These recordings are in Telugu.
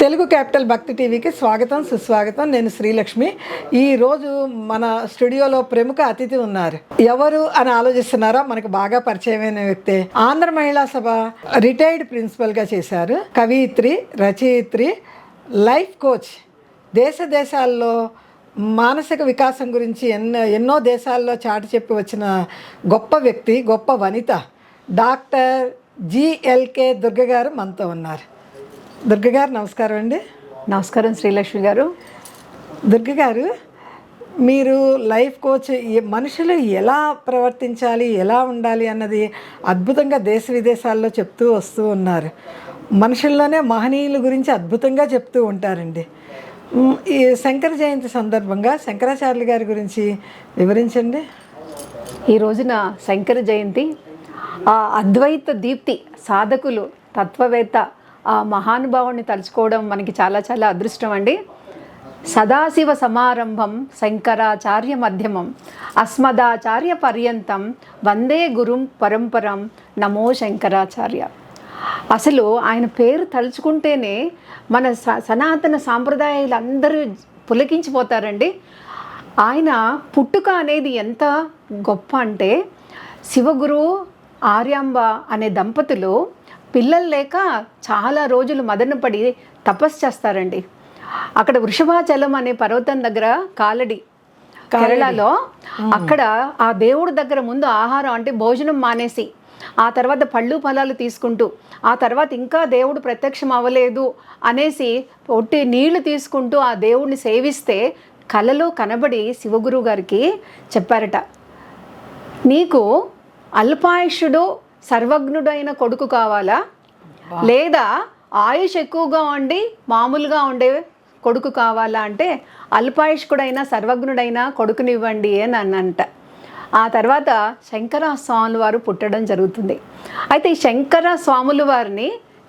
తెలుగు క్యాపిటల్ భక్తి టీవీకి స్వాగతం సుస్వాగతం. నేను శ్రీలక్ష్మి. ఈరోజు మన స్టూడియోలో ప్రముఖ అతిథి ఉన్నారు. ఎవరు అని ఆలోచిస్తున్నారా? మనకు బాగా పరిచయమైన వ్యక్తే. ఆంధ్ర మహిళా సభ రిటైర్డ్ ప్రిన్సిపల్గా చేశారు. కవయిత్రి, రచయిత్రి, లైఫ్ కోచ్. దేశాల్లో మానసిక వికాసం గురించి ఎన్నో దేశాల్లో చాటి చెప్పి వచ్చిన గొప్ప వ్యక్తి, గొప్ప వనిత డాక్టర్ జిఎల్కే దుర్గ గారు మనతో ఉన్నారు. దుర్గ గారు నమస్కారం అండి. నమస్కారం శ్రీలక్ష్మి గారు. దుర్గ గారు, మీరు లైఫ్ కోచ్. మనుషులు ఎలా ప్రవర్తించాలి, ఎలా ఉండాలి అన్నది అద్భుతంగా దేశ విదేశాల్లో చెప్తూ వస్తూ ఉన్నారు. మనుషుల్లోనే మహనీయుల గురించి అద్భుతంగా చెప్తూ ఉంటారండి. ఈ శంకర జయంతి సందర్భంగా శంకరాచార్యులు గారి గురించి వివరించండి. ఈ రోజున శంకర జయంతి. ఆ అద్వైత దీప్తి సాధకులు, తత్వవేత్త, ఆ మహానుభావుని తలుచుకోవడం మనకి చాలా చాలా అదృష్టం అండి. సదాశివ సమారంభం శంకరాచార్య మధ్యమం అస్మదాచార్య పర్యంతం వందే గురుం పరంపరం నమో శంకరాచార్య. అసలు ఆయన పేరు తలుచుకుంటేనే మన సనాతన సాంప్రదాయాలందరూ పులకించిపోతారండి. ఆయన పుట్టుక అనేది ఎంత గొప్ప అంటే, శివగురు ఆర్యాంబ అనే దంపతులు పిల్లలు లేక చాలా రోజులు మదనపడి తపస్సు చేస్తారండి. అక్కడ వృషభాచలం అనే పర్వతం దగ్గర కాలడి కేరళలో, అక్కడ ఆ దేవుడి దగ్గర ముందు ఆహారం అంటే భోజనం మానేసి, ఆ తర్వాత పళ్ళు ఫలాలు తీసుకుంటూ, ఆ తర్వాత ఇంకా దేవుడు ప్రత్యక్షం అవ్వలేదు అనేసి ఒట్టి నీళ్లు తీసుకుంటూ ఆ దేవుడిని సేవిస్తే కలలో కనబడి శివగురు గారికి చెప్పారట, నీకు అల్పాయుషుడు సర్వజ్ఞుడైన కొడుకు కావాలా, లేదా ఆయుష్ ఎక్కువగా ఉండి మామూలుగా ఉండే కొడుకు కావాలా అంటే అల్పాయుష్కుడైనా సర్వజ్ఞుడైనా కొడుకునివ్వండి అని అన్నంట. ఆ తర్వాత శంకర స్వాముల వారు పుట్టడం జరుగుతుంది. అయితే ఈ శంకర స్వాముల వారిని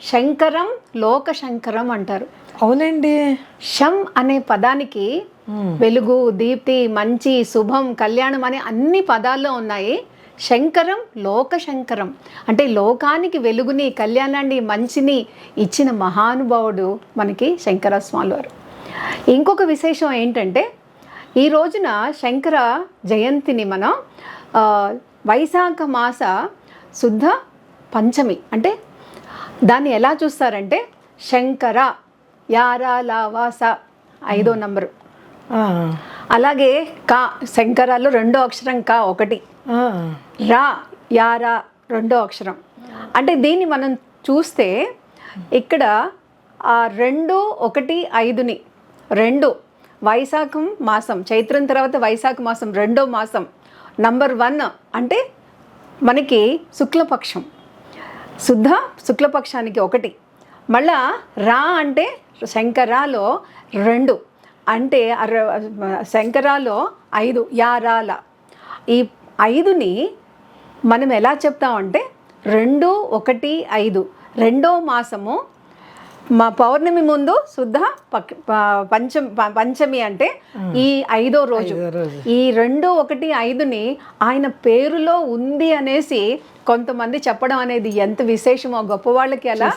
శంకరం, లోక శంకరం అంటారు. అవునండి. శం అనే పదానికి వెలుగు, దీప్తి, మంచి, శుభం, కళ్యాణం అనే అన్ని పదాల్లో ఉన్నాయి. శంకరం, లోక శంకరం అంటే లోకానికి వెలుగుని, కళ్యాణాన్ని, మంచిని ఇచ్చిన మహానుభావుడు మనకి శంకరస్వామి వారు. ఇంకొక విశేషం ఏంటంటే, ఈ రోజున శంకర జయంతిని మనం వైశాఖ మాస శుద్ధ పంచమి అంటే దాన్ని ఎలా చూస్తారంటే శంకర యారాలావాస 5వ నంబరు. అలాగే కా, శంకరాలో 2వ అక్షరం కా, 1. రా, యారా 2వ అక్షరం. అంటే దీన్ని మనం చూస్తే ఇక్కడ ఆ 2, 1, 5ని 2 వైశాఖం మాసం, చైత్రం తర్వాత వైశాఖ మాసం 2వ మాసం, నంబర్ 1 అంటే మనకి శుక్లపక్షం, శుద్ధ శుక్లపక్షానికి 1. మళ్ళా రా అంటే శంకరాలో 2 అంటే శంకరాలో 5, యారాల. ఈ 5ని మనం ఎలా చెప్తామంటే 2, 1, 5 2వ మాసము మా పౌర్ణమి ముందు శుద్ధ పంచమి అంటే ఈ 5వ రోజు. ఈ 2, 1, 5ని ఆయన పేరులో ఉంది అనేసి కొంతమంది చెప్పడం అనేది ఎంత విశేషమో, గొప్ప వాళ్ళకి అలా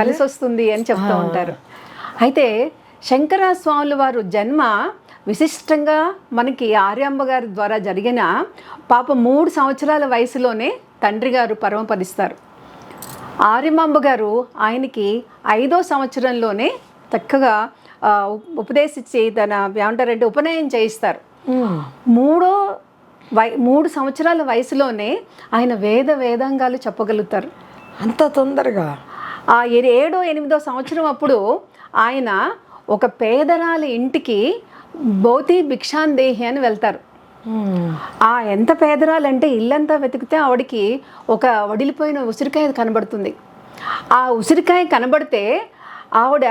కలిసి వస్తుంది అని చెప్తూ ఉంటారు. అయితే శంకరస్వాముల వారు జన్మ విశిష్టంగా మనకి ఆర్యాంబ గారి ద్వారా జరిగిన. పాప 3 సంవత్సరాల వయసులోనే తండ్రి గారు పరమపదిస్తారు. ఆర్యమాంబ గారు ఆయనకి 5వ సంవత్సరంలోనే చక్కగా ఉపదేశించి తన ఏమంటారంటే ఉపనయనం చేయిస్తారు. 3 సంవత్సరాల వయసులోనే ఆయన వేదాంగాలు చెప్పగలుగుతారు. అంత తొందరగా? ఆ 7వ 8వ సంవత్సరం అప్పుడు ఆయన ఒక పేదరాల ఇంటికి భౌతి భిక్షాందేహి అని వెళ్తారు. ఎంత పేదరాలంటే ఇల్లంతా వెతికితే ఆవిడికి ఒక వడిలిపోయిన ఉసిరికాయ కనబడుతుంది. ఆ ఉసిరికాయ కనబడితే ఆవిడ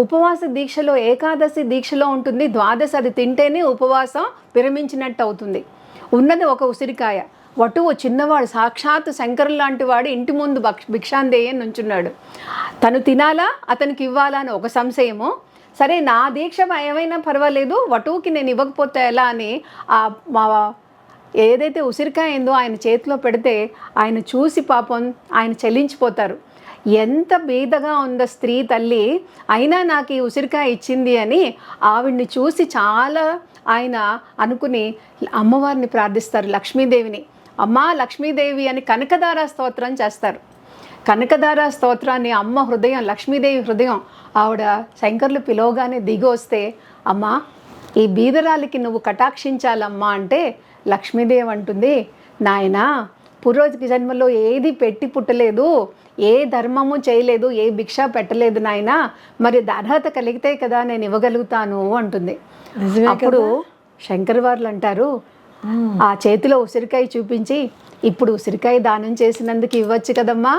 ఉపవాస దీక్షలో, ఏకాదశి దీక్షలో ఉంటుంది. ద్వాదశి అది తింటేనే ఉపవాసం విరమించినట్టు అవుతుంది. ఉన్నది ఒక ఉసిరికాయ. వటువు చిన్నవాడు, సాక్షాత్ శంకరులు లాంటి వాడు ఇంటి ముందు భిక్షాందేహి అని నుంచున్నాడు. తను తినాలా, అతనికి ఇవ్వాలా అని ఒక సంశయము. సరే, నా దీక్ష ఏమైనా పర్వాలేదు, వటువుకి నేను ఇవ్వకపోతే ఎలా అని మా ఏదైతే ఉసిరికాయ ఏందో ఆయన చేతిలో పెడితే ఆయన చూసి పాపం ఆయన చెల్లించిపోతారు. ఎంత బీదగా ఉందో స్త్రీ తల్లి, అయినా నాకు ఈ ఉసిరికాయ ఇచ్చింది అని ఆవిడ్ని చూసి చాలా ఆయన అనుకుని అమ్మవారిని ప్రార్థిస్తారు, లక్ష్మీదేవిని. అమ్మా లక్ష్మీదేవి అని కనకదార స్తోత్రం చేస్తారు. కనకదార స్తోత్రాన్ని అమ్మ హృదయం, లక్ష్మీదేవి హృదయం ఆవిడ శంకర్లు పిలవగానే దిగి వస్తే, అమ్మా ఈ బీదరాలికి నువ్వు కటాక్షించాలమ్మా అంటే లక్ష్మీదేవి అంటుంది, నాయనా పూర్వజ జన్మలో ఏది పెట్టి పుట్టలేదు, ఏ ధర్మము చేయలేదు, ఏ భిక్ష పెట్టలేదు నాయనా, మరి అర్హత కలిగితే కదా నేను ఇవ్వగలుగుతాను అంటుంది. అప్పుడు శంకర్ వార్లు అంటారు, ఆ చేతిలో ఉసిరికాయ చూపించి, ఇప్పుడు ఉసిరికాయ దానం చేసినందుకు ఇవ్వచ్చు కదమ్మా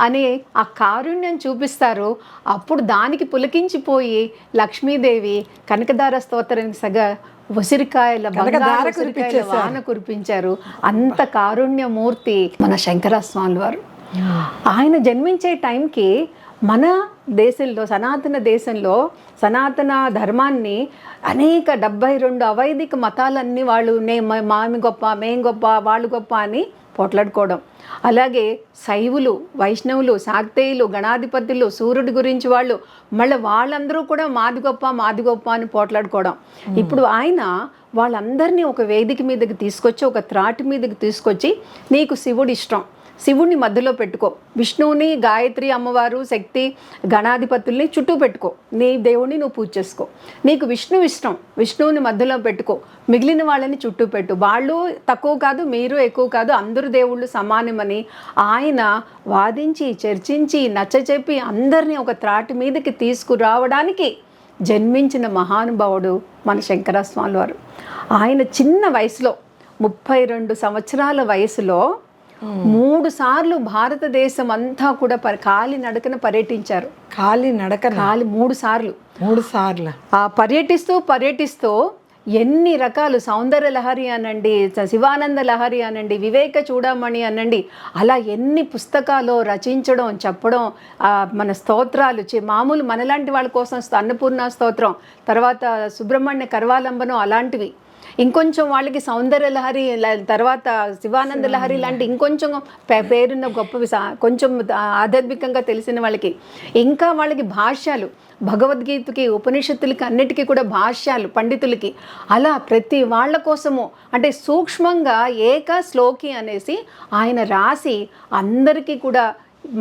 అని ఆ కారుణ్యం చూపిస్తారు. అప్పుడు దానికి పులకించిపోయి లక్ష్మీదేవి కనకదార స్తోత్రానికి సగ ఉసిరికాయల బంగారు ఉసిరికాయల వాన కురిపించారు. అంత కారుణ్యమూర్తి మన శంకరస్వామి వారు. ఆయన జన్మించే టైంకి మన దేశంలో, సనాతన దేశంలో సనాతన ధర్మాన్ని అనేక 72 అవైదిక మతాలన్నీ వాళ్ళు మామి గొప్ప, మేం గొప్ప, వాళ్ళు గొప్ప అని పోట్లాడుకోవడం. అలాగే శైవులు, వైష్ణవులు, శాక్తేయులు, గణాధిపతులు, సూర్యుడి గురించి వాళ్ళు, మళ్ళీ వాళ్ళందరూ కూడా మాది గొప్ప, మాది గొప్ప అని పోట్లాడుకోవడం. ఇప్పుడు ఆయన వాళ్ళందరినీ ఒక వేదిక మీదకి తీసుకొచ్చి, ఒక త్రాటి మీదకి తీసుకొచ్చి, నీకు శివుడు ఇష్టం, శివుడిని మధ్యలో పెట్టుకో, విష్ణువుని, గాయత్రి అమ్మవారు, శక్తి, గణాధిపతుల్ని చుట్టూ పెట్టుకో, నీ దేవుడిని నువ్వు పూజ చేసుకో. నీకు విష్ణువు ఇష్టం, విష్ణువుని మధ్యలో పెట్టుకో, మిగిలిన వాళ్ళని చుట్టూ పెట్టు. వాళ్ళు తక్కువ కాదు, మీరు ఎక్కువ కాదు, అందరు దేవుళ్ళు సమానమని ఆయన వాదించి, చర్చించి, నచ్చచెప్పి అందరినీ ఒక త్రాటి మీదకి తీసుకురావడానికి జన్మించిన మహానుభావుడు మన శంకరస్వామి వారు. ఆయన చిన్న వయసులో 32 సంవత్సరాల వయసులో 3 సార్లు భారతదేశం అంతా కూడా కాలినడకన పర్యటించారు. కాలినడక 3 సార్లు పర్యటిస్తూ ఎన్ని రకాలు, సౌందర్య లహరి అనండి, శివానంద లహరి అనండి, వివేక చూడమణి అనండి, అలా ఎన్ని పుస్తకాలు రచించడం, చెప్పడం, మన స్తోత్రాలు, మామూలు మనలాంటి వాళ్ళ కోసం అన్నపూర్ణ స్తోత్రం, తర్వాత సుబ్రహ్మణ్య కర్వాలంబనం అలాంటివి, ఇంకొంచెం వాళ్ళకి సౌందర్య లహరి, తర్వాత శివానంద లహరి లాంటి ఇంకొంచెం పేరున్న గొప్పవి, కొంచెం ఆధ్యాత్మికంగా తెలిసిన వాళ్ళకి, ఇంకా వాళ్ళకి భాష్యాలు, భగవద్గీతకి, ఉపనిషత్తులకి అన్నిటికీ కూడా భాష్యాలు పండితులకి, అలా ప్రతి వాళ్ళ కోసము అంటే సూక్ష్మంగా ఏక శ్లోకి అనేసి ఆయన రాసి అందరికీ కూడా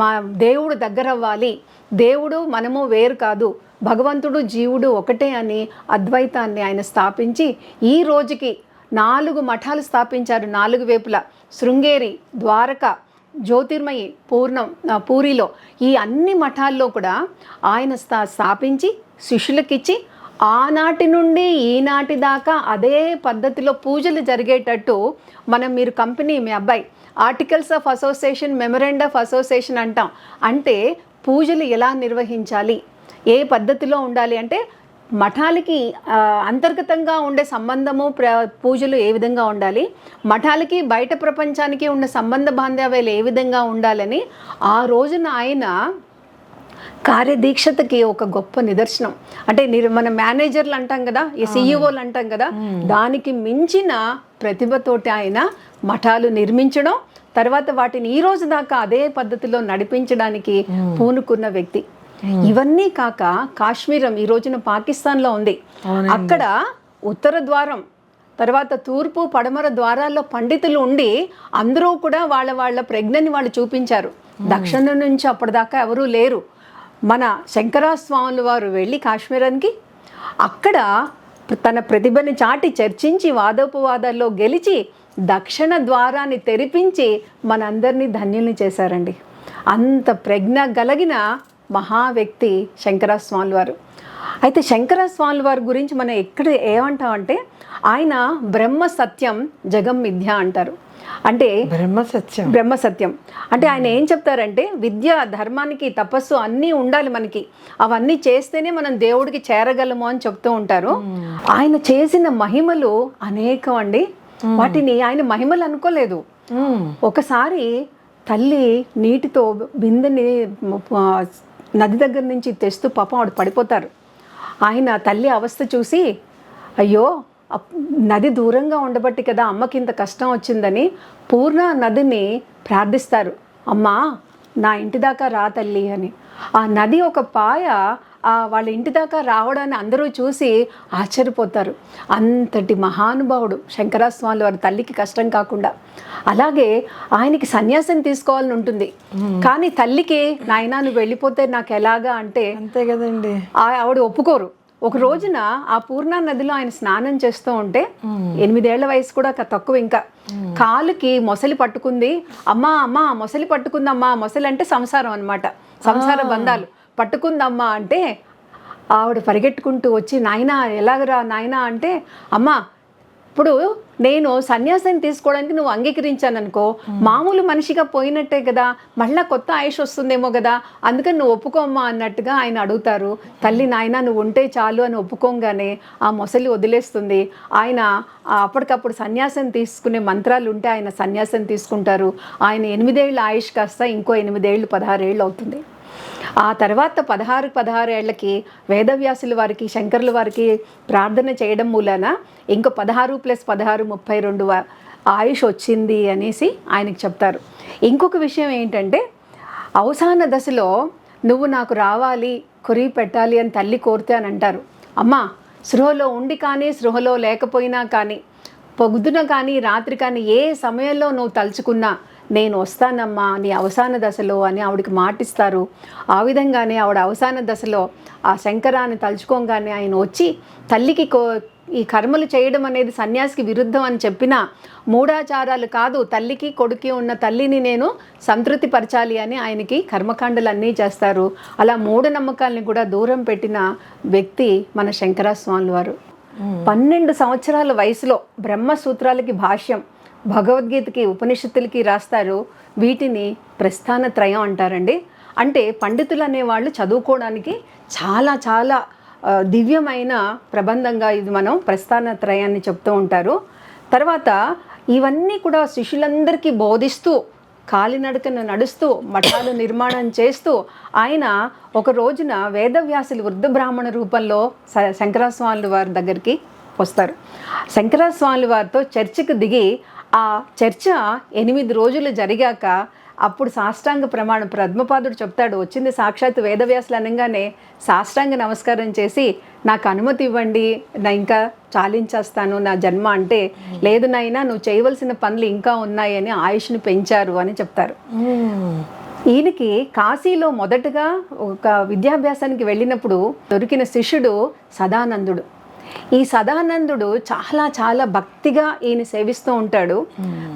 మా దేవుడు దగ్గర అవ్వాలి, దేవుడు మనము వేరు కాదు, భగవంతుడు జీవుడు ఒకటే అని అద్వైతాన్ని ఆయన స్థాపించి ఈ రోజుకి 4 మఠాలు స్థాపించారు. 4 వైపులా శృంగేరి, ద్వారక, జ్యోతిర్మయి, పూరిలో ఈ అన్ని మఠాల్లో కూడా ఆయన స్థాపించి శిష్యులకిచ్చి ఆనాటి నుండి ఈనాటి దాకా అదే పద్ధతిలో పూజలు జరిగేటట్టు మీరు కంపెనీ, మీ అబ్బాయి articles of association, memorandum of association అంటాం. అంటే పూజలు ఎలా నిర్వహించాలి, ఏ పద్ధతిలో ఉండాలి అంటే మఠాలకి అంతర్గతంగా ఉండే సంబంధము, పూజలు ఏ విధంగా ఉండాలి, మఠాలకి బయట ప్రపంచానికి ఉన్న సంబంధ బాంధవ్యాలు ఏ విధంగా ఉండాలని ఆ రోజున ఆయన కార్యదీక్షతకి ఒక గొప్ప నిదర్శనం. అంటే మన మేనేజర్లు అంటాం కదా, ఈ సిఇఓలు అంటాం కదా, దానికి మించిన ప్రతిభతోటి ఆయన మఠాలు నిర్మించడం, తర్వాత వాటిని ఈ రోజు దాకా అదే పద్ధతిలో నడిపించడానికి పూనుకున్న వ్యక్తి. ఇవన్నీ కాక కాశ్మీరం ఈ రోజున పాకిస్తాన్లో ఉంది. అక్కడ ఉత్తర ద్వారం, తర్వాత తూర్పు, పడమర ద్వారాల్లో పండితులు ఉండి అందరూ కూడా వాళ్ళ ప్రజ్ఞని వాళ్ళు చూపించారు. దక్షిణం నుంచి అప్పటిదాకా ఎవరూ లేరు. మన శంకరస్వాముల వారు వెళ్ళి కాశ్మీరానికి అక్కడ తన ప్రతిభని చాటి చర్చించి వాదోపవాదాల్లో గెలిచి దక్షిణ ద్వారాన్ని తెరిపించి మనందరినీ ధన్యుల్ని చేశారండి. అంత ప్రజ్ఞ కలిగిన మహా వ్యక్తి శంకరస్వాముల వారు. అయితే శంకరస్వాముల వారి గురించి మనం ఎక్కడ ఏమంటామంటే ఆయన బ్రహ్మ సత్యం జగం మిథ్య అంటారు. అంటే బ్రహ్మ సత్యం అంటే ఆయన ఏం చెప్తారంటే విద్య, ధర్మానికి, తపస్సు అన్నీ ఉండాలి మనకి, అవన్నీ చేస్తేనే మనం దేవుడికి చేరగలము అని చెప్తూ ఉంటారు. ఆయన చేసిన మహిమలు అనేకం అండి. వాటిని ఆయన మహిమలు అనుకోలేదు. ఒకసారి తల్లి నీటితో బిందెని నది దగ్గర నుంచి తెస్తూ పాపం ఆవిడ పడిపోతారు. ఆయన తల్లి అవస్థ చూసి అయ్యో నది దూరంగా ఉండబట్టి కదా అమ్మకి ఇంత కష్టం వచ్చిందని పూర్ణ నదిని ప్రార్థిస్తారు. అమ్మా నా ఇంటి దాకా రా తల్లి అని. ఆ నది ఒక పాయ వాళ్ళ ఇంటి దాకా రావడాన్ని అందరూ చూసి ఆశ్చర్యపోతారు. అంతటి మహానుభావుడు శంకరస్వామి వారి తల్లికి కష్టం కాకుండా. అలాగే ఆయనకి సన్యాసం తీసుకోవాలని ఉంటుంది, కానీ తల్లికి నాయనా నువ్వు వెళ్ళిపోతే నాకు ఎలాగా అంటే అంతే కదండి, ఆవిడ ఒప్పుకోరు. ఒక రోజున ఆ పూర్ణా నదిలో ఆయన స్నానం చేస్తూ ఉంటే 8 ఏళ్ల వయసు కూడా తక్కువ, ఇంకా కాలుకి మొసలి పట్టుకుంది. అమ్మా అమ్మా మొసలి పట్టుకుందమ్మా, మొసలి అంటే సంసారం అన్నమాట, సంసార బంధాలు పట్టుకుందమ్మా అంటే ఆవిడ పరిగెట్టుకుంటూ వచ్చి నాయనా ఎలాగరా నాయనా అంటే, అమ్మా ఇప్పుడు నేను సన్యాసం తీసుకోవడానికి నువ్వు అంగీకరించాను అనుకో, మామూలు మనిషిగా పోయినట్టే కదా, మళ్ళీ కొత్త ఆయుష్ వస్తుందేమో కదా, అందుకని నువ్వు ఒప్పుకోమ్మా అన్నట్టుగా ఆయన అడుగుతారు. తల్లి నాయన నువ్వు ఉంటే చాలు అని ఒప్పుకోగానే ఆ మొసలి వదిలేస్తుంది. ఆయన అప్పటికప్పుడు సన్యాసం తీసుకునే మంత్రాలు ఉంటే ఆయన సన్యాసం తీసుకుంటారు. ఆయన 8 ఏళ్ళ ఆయుష్ కాస్త ఇంకో 8 ఏళ్ళు 16 ఏళ్ళు అవుతుంది. ఆ తర్వాత 16 ఏళ్లకి వేదవ్యాసుల వారికి శంకరుల వారికి ప్రార్థన చేయడం మూలాన ఇంకో 16 + 16 32 ఆయుష్ వచ్చింది అనేసి ఆయనకి చెప్తారు. ఇంకొక విషయం ఏంటంటే, అవసాన దశలో నువ్వు నాకు రావాలి కొరివి పెట్టాలి అని తల్లి కోరితే అని అంటారు. అమ్మా సృహలో ఉండి కానీ సృహలో లేకపోయినా కానీ, పొద్దున కానీ రాత్రి కానీ ఏ సమయంలో నువ్వు తలుచుకున్నా నేను వస్తానమ్మా నీ అవసాన దశలో అని ఆవిడకి మాటిస్తారు. ఆ విధంగానే ఆవిడ అవసాన దశలో ఆ శంకరాన్ని తలుచుకోగానే ఆయన వచ్చి తల్లికి ఈ కర్మలు చేయడం అనేది సన్యాసికి విరుద్ధం అని చెప్పినా, మూఢాచారాలు కాదు, తల్లికి కొడుకు ఉన్న తల్లిని నేను సంతృప్తి పరచాలి అని ఆయనకి కర్మకాండలు అన్నీ చేస్తారు. అలా మూఢనమ్మకాలని కూడా దూరం పెట్టిన వ్యక్తి మన శంకరస్వామి వారు. 12 సంవత్సరాల వయసులో బ్రహ్మసూత్రాలకి భాష్యం, భగవద్గీతకి ఉపనిషత్తులకి రాస్తారు. వీటిని ప్రస్థానత్రయం అంటారండి. అంటే పండితులు అనేవాళ్ళు చదువుకోవడానికి చాలా చాలా దివ్యమైన ప్రబంధంగా ఇది మనం ప్రస్థానత్రయాన్ని చెప్తూ ఉంటారు. తర్వాత ఇవన్నీ కూడా శిష్యులందరికీ బోధిస్తూ కాలినడకన నడుస్తూ మఠాలు నిర్మాణం చేస్తూ ఆయన ఒక రోజున వేదవ్యాసులు వృద్ధ బ్రాహ్మణ రూపంలో శంకరస్వామి వారి దగ్గరికి వస్తారు. శంకరస్వామి వారితో చర్చకు దిగి ఆ చర్చ 8 రోజులు జరిగాక అప్పుడు సాష్టాంగ ప్రమాణం పద్మపాదుడు చెప్తాడు. వచ్చింది సాక్షాత్ వేదవ్యాసులు అనగానే సాష్టాంగ నమస్కారం చేసి నాకు అనుమతి ఇవ్వండి, నా ఇంకా చాలించేస్తాను నా జన్మ అంటే, లేదు నాయనా నువ్వు చేయవలసిన పనులు ఇంకా ఉన్నాయని ఆయుష్ని పెంచారు అని చెప్తారు. ఈయనకి కాశీలో మొదటగా ఒక విద్యాభ్యాసానికి వెళ్ళినప్పుడు దొరికిన శిష్యుడు సదానందుడు. ఈ సదానందుడు చాలా చాలా భక్తిగా ఈయన సేవిస్తూ ఉంటాడు.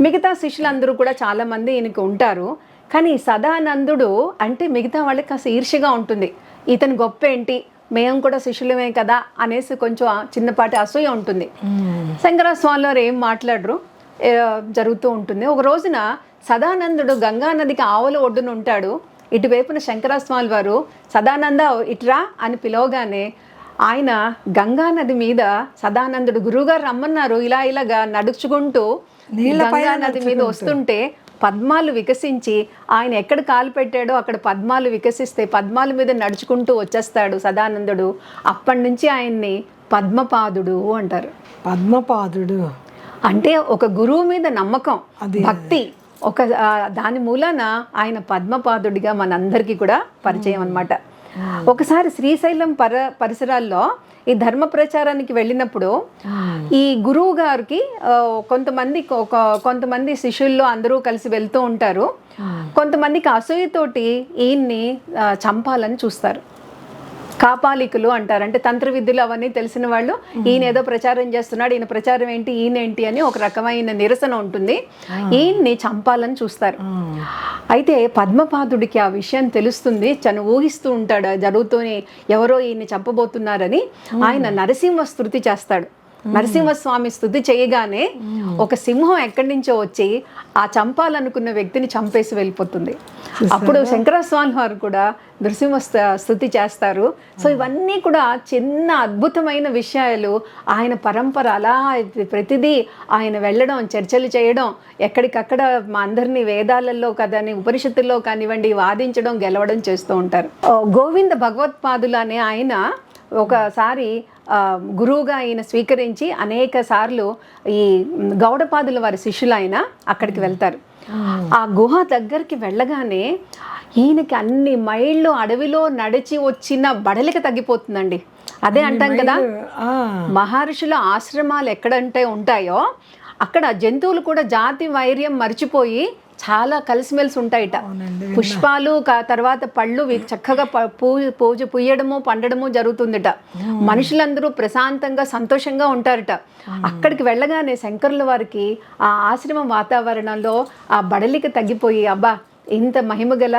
మిగతా శిష్యులందరూ కూడా చాలామంది ఈయనకి ఉంటారు. కానీ సదానందుడు అంటే మిగతా వాళ్ళకి కాస్త ఈర్ష్యగా ఉంటుంది. ఇతను గొప్ప ఏంటి, మేము కూడా శిష్యులమే కదా అనేసి కొంచెం చిన్నపాటి అసూయ ఉంటుంది. శంకరస్వామి వారు ఏం మాట్లాడరు, జరుగుతూ ఉంటుంది. ఒక రోజున సదానందుడు గంగా నదికి ఆవల ఒడ్డున ఉంటాడు. ఇటువైపున శంకరస్వామి వారు సదానంద ఇట్రా అని పిలవగానే ఆయన గంగా నది మీద సదానందుడు గురువుగారు రమ్మన్నారు ఇలాగా నడుచుకుంటూ గంగా నది మీద వస్తుంటే పద్మాలు వికసించి ఆయన ఎక్కడ కాలు పెట్టాడో అక్కడ పద్మాలు వికసిస్తే పద్మాల మీద నడుచుకుంటూ వచ్చేస్తాడు సదానందుడు. అప్పటి నుంచి ఆయన్ని పద్మపాదుడు అంటారు. పద్మపాదుడు అంటే ఒక గురువు మీద నమ్మకం, భక్తి, ఒక దాని మూలాన ఆయన పద్మపాదుడిగా మనందరికీ కూడా పరిచయం అన్నమాట. ఒకసారి శ్రీశైలం పరిసరాల్లో ఈ ధర్మ ప్రచారానికి వెళ్ళినప్పుడు ఈ గురువు గారికి కొంతమంది శిష్యుల్లో అందరూ కలిసి వెళ్తూ ఉంటారు. కొంతమందికి అసూయతోటి ఈయన్ని చంపాలని చూస్తారు. కాపాలికులు అంటారు, అంటే తంత్ర విద్యలు అవన్నీ తెలిసిన వాళ్ళు. ఈయన ఏదో ప్రచారం చేస్తున్నాడు, ఈయన ప్రచారం ఏంటి, ఈయనేంటి అని ఒక రకమైన నిరసన ఉంటుంది. ఈయన్ని చంపాలని చూస్తారు. అయితే పద్మపాదుడికి ఆ విషయం తెలుస్తుంది. తను ఊహిస్తూ ఉంటాడు జరుగుతూనే ఎవరో ఈయన్ని చంపబోతున్నారని. ఆయన నరసింహ స్తుతి చేస్తాడు. నరసింహస్వామి స్తుతి చేయగానే ఒక సింహం ఎక్కడి నుంచో వచ్చి ఆ చంపాలనుకున్న వ్యక్తిని చంపేసి వెళ్ళిపోతుంది. అప్పుడు శంకరస్వామి వారు కూడా నరసింహ స్తుతి చేస్తారు. సో ఇవన్నీ కూడా చిన్న అద్భుతమైన విషయాలు. ఆయన పరంపర అలా ప్రతిదీ ఆయన వెళ్ళడం, చర్చలు చేయడం, ఎక్కడికక్కడ మా అందరినీ వేదాలలో కదని ఉపనిషత్తుల్లో కానివ్వండి వాదించడం, గెలవడం చేస్తూ ఉంటారు. గోవింద భగవత్పాదులు అనే ఆయన ఒకసారి గురువుగా ఆయన స్వీకరించి అనేక సార్లు ఈ గౌడపాదుల వారి శిష్యులు ఆయన అక్కడికి వెళ్తారు. ఆ గుహ దగ్గరికి వెళ్ళగానే ఈయనకి అన్ని మైళ్ళు అడవిలో నడిచి వచ్చిన బడలిక తగ్గిపోతుందండి. అదే అంటాం కదా, మహర్షుల ఆశ్రమాలు ఎక్కడంటే ఉంటాయో అక్కడ జంతువులు కూడా జాతి వైర్యం మర్చిపోయి చాలా కలిసిమెలిసి ఉంటాయిట. పుష్పాలు తర్వాత పళ్ళు చక్కగా పూజ పుయ్యడము పండడము జరుగుతుందిట. మనుషులందరూ ప్రశాంతంగా సంతోషంగా ఉంటారట. అక్కడికి వెళ్ళగానే శంకరుల వారికి ఆ ఆశ్రమం వాతావరణంలో ఆ బడలిక తగ్గిపోయి, అబ్బా ఇంత మహిమగల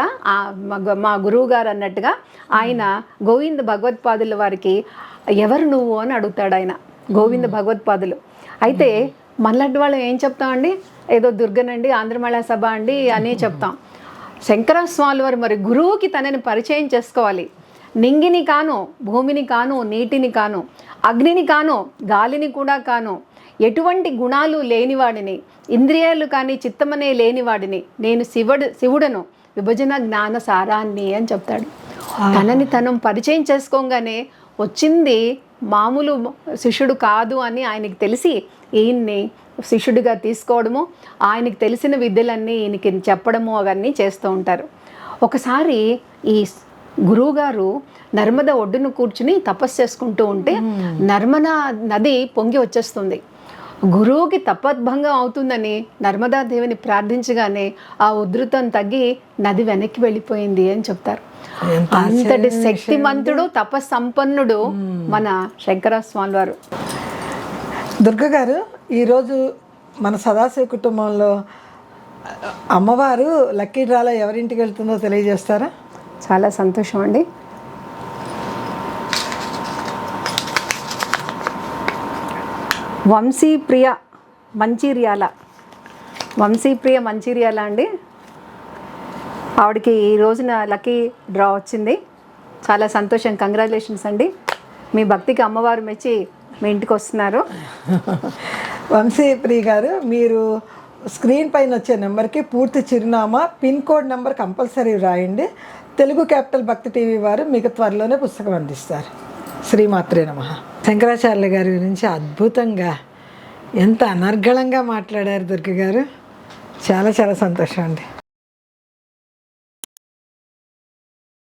మా గురువు గారు అన్నట్టుగా ఆయన గోవింద భగవత్పాదుల వారికి ఎవరు నువ్వు అని అడుగుతాడు ఆయన, గోవింద భగవత్పాదులు. అయితే మనలాంటి వాళ్ళం ఏం చెప్తామండి, ఏదో దుర్గనండి, ఆంధ్రమేళ సభ అండి అని చెప్తాం. శంకరస్వామి వారు మరి గురువుకి తనని పరిచయం చేసుకోవాలి. నింగిని కాను, భూమిని కాను, నీటిని కాను, అగ్నిని కాను, గాలిని కూడా కాను, ఎటువంటి గుణాలు లేనివాడిని, ఇంద్రియాలు కానీ చిత్తమనే లేనివాడిని, నేను శివుడను, విభజన జ్ఞాన సారాన్ని అని చెప్తాడు. తనని తను పరిచయం చేసుకోగానే వచ్చింది మామూలు శిష్యుడు కాదు అని ఆయనకి తెలిసి ఈయన్ని శిష్యుడిగా తీసుకోవడము, ఆయనకి తెలిసిన విద్యలన్నీ ఈయనకి చెప్పడము అవన్నీ చేస్తూ ఉంటారు. ఒకసారి ఈ గురువుగారు నర్మదా ఒడ్డును కూర్చుని తపస్సు చేసుకుంటూ ఉంటే నర్మదా నది పొంగి వచ్చేస్తుంది. గురువుకి తపద్భంగం అవుతుందని నర్మదాదేవిని ప్రార్థించగానే ఆ ఉధృతం తగ్గి నది వెనక్కి వెళ్ళిపోయింది అని చెప్తారు. అంతటి శక్తిమంతుడు తపస్సంపన్నుడు మన శంకరస్వామి వారు. దుర్గ గారు, ఈరోజు మన సదాశివ కుటుంబంలో అమ్మవారు లక్కీ డ్రాలో ఎవరింటికి వెళ్తుందో తెలియజేస్తారా? చాలా సంతోషం అండి. వంశీప్రియ మంచిర్యాల అండి. ఆవిడకి ఈ రోజున లక్కీ డ్రా వచ్చింది. చాలా సంతోషం, కంగ్రాచులేషన్స్ అండి. మీ భక్తికి అమ్మవారు మెచ్చి మీ ఇంటికి వస్తున్నారు. వంశీప్రియ గారు, మీరు స్క్రీన్ పైన వచ్చే నెంబర్కి పూర్తి చిరునామా, పిన్ కోడ్ నెంబర్ కంపల్సరీ రాయండి. తెలుగు క్యాపిటల్ భక్తి టీవీ వారు మీకు త్వరలోనే పుస్తకం అందిస్తారు. శ్రీమాత్రే నమః. శంకరాచార్యుల గారి గురించి అద్భుతంగా ఎంత అనర్గళంగా మాట్లాడారు దుర్గ గారు. చాలా చాలా సంతోషం అండి.